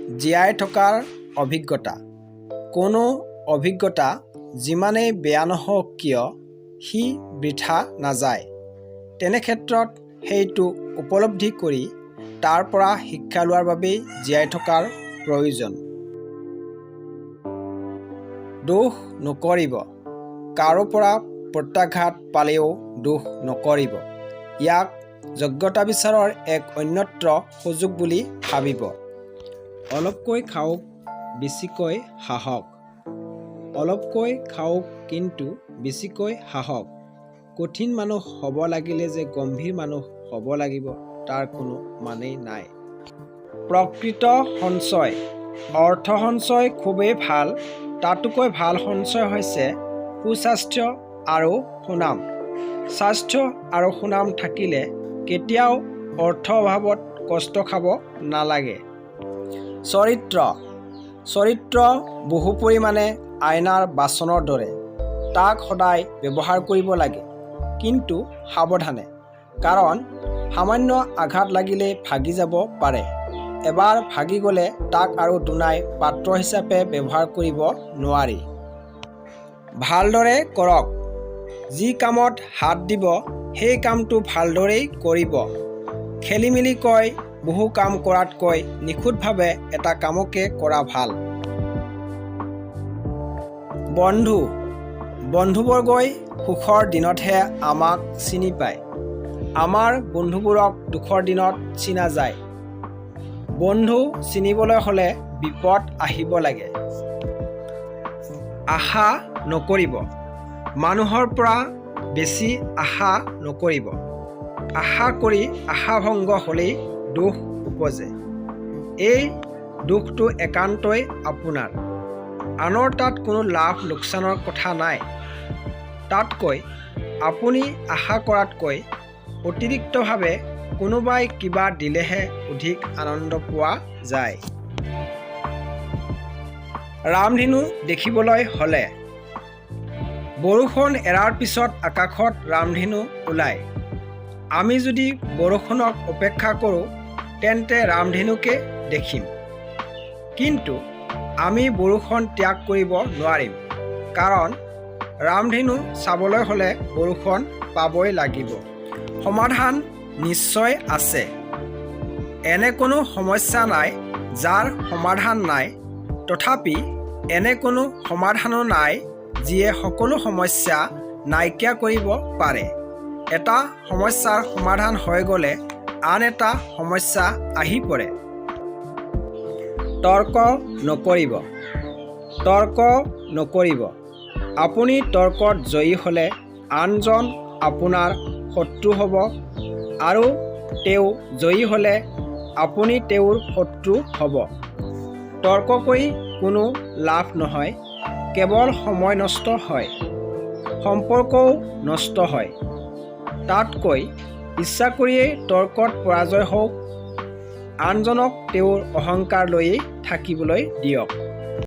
জীয়াই থকাৰ অভিজ্ঞতা। কোনো অভিজ্ঞতা যিমানেই বেয়া নহওক কিয় সি বৃথা নাযায়। তেনে ক্ষেত্ৰত সেইটো উপলব্ধি কৰি তাৰ পৰা শিক্ষা লোৱাৰ বাবেই জীয়াই থকাৰ প্ৰয়োজন। দোষ নকৰিব। কাৰো পৰা প্ৰত্যাঘাত পালেও দোষ নকৰিব। ইয়াক যোগ্যতা বিচাৰৰ এক অন্যত্ৰ সুযোগ বুলি ভাবিব। অলপকৈ খাওক, বেছিকৈ হাঁহক। অলপকৈ খাওক কিন্তু বেছিকৈ হাঁহক। কঠিন মানুহ হ'ব লাগিলে যে গম্ভীৰ মানুহ হ'ব লাগিব তাৰ কোনো মানেই নাই। প্ৰকৃত সঞ্চয়। অৰ্থ সঞ্চয় খুবেই ভাল। তাতোকৈ ভাল সঞ্চয় হৈছে সুস্বাস্থ্য আৰু সুনাম। স্বাস্থ্য আৰু সুনাম থাকিলে কেতিয়াও অৰ্থ অভাৱত কষ্ট খাব নালাগে। চৰিত্ৰ। চৰিত্ৰ বহু পৰিমাণে আইনাৰ বাচনৰ দৰে। তাক সদায় ব্যৱহাৰ কৰিব লাগে, কিন্তু সাৱধানে। কাৰণ সামান্য আঘাত লাগিলে ভাগি যাব পাৰে। এবাৰ ভাগি গ'লে তাক আৰু দুনাই পাত্ৰ হিচাপে ব্যৱহাৰ কৰিব নোৱাৰি। ভালদৰে কৰক। যি কামত হাত দিব সেই কামটো ভালদৰেই কৰিব। খেলিমেলিকৈ বহু কাম কৰাতকৈ নিখুঁতভাৱে এটা কামকে কৰা ভাল। বন্ধু। বন্ধুবৰ্গই সুখৰ দিনতহে আমাক চিনি পায়। আমাৰ বন্ধুবোৰক দুখৰ দিনত চিনা যায়। বন্ধু চিনিবলৈ হ'লে বিপদ আহিব লাগে। আশা নকৰিব। মানুহৰ পৰা বেছি আশা নকৰিব। আশা কৰি আশাভংগ হ'লেই দুখ উপজে। এই দুখটো একান্তই আপোনাৰ। আনৰ তাত কোনো লাভ লোকচানৰ কথা নাই। তাতকৈ আপুনি আশা কৰাতকৈ অতিৰিক্তভাৱে কোনোবাই কিবা দিলেহে অধিক আনন্দ পোৱা যায়। ৰামধেনু দেখিবলৈ হ'লে। বৰষুণ এৰাৰ পিছত আকাশত ৰামধেনু ওলায়। আমি যদি বৰষুণক অপেক্ষা কৰোঁ তেন্তে ৰামধেনুকে দেখিম। কিন্তু আমি বৰষুণ ত্যাগ কৰিব নোৱাৰিম, কাৰণ ৰামধেনু চাবলৈ হ'লে বৰষুণ পাবই লাগিব। সমাধান নিশ্চয় আছে। এনে কোনো সমস্যা নাই যাৰ সমাধান নাই। তথাপি এনে কোনো সমাধানো নাই যিয়ে সকলো সমস্যা নাইকিয়া কৰিব পাৰে। এটা সমস্যাৰ সমাধান হৈ গ'লে আন এটা সমস্যা আহি পৰে। তৰ্ক নকৰিব। তৰ্ক নকৰিব। আপুনি তৰ্কত জয়ী হ'লে আনজন আপোনাৰ শত্ৰু হ'ব, আৰু তেওঁ জয়ী হ'লে আপুনি তেওঁৰ শত্ৰু হ'ব। তৰ্ক কৰি কোনো লাভ নহয়, কেৱল সময় নষ্ট হয়, সম্পৰ্কও নষ্ট হয়। তাতকৈ ইচ্ছা কৰিয়েই তৰ্কত পৰাজয় হওক, আনজনক তেওঁৰ অহংকাৰ লৈয়ে থাকিবলৈ দিয়ক।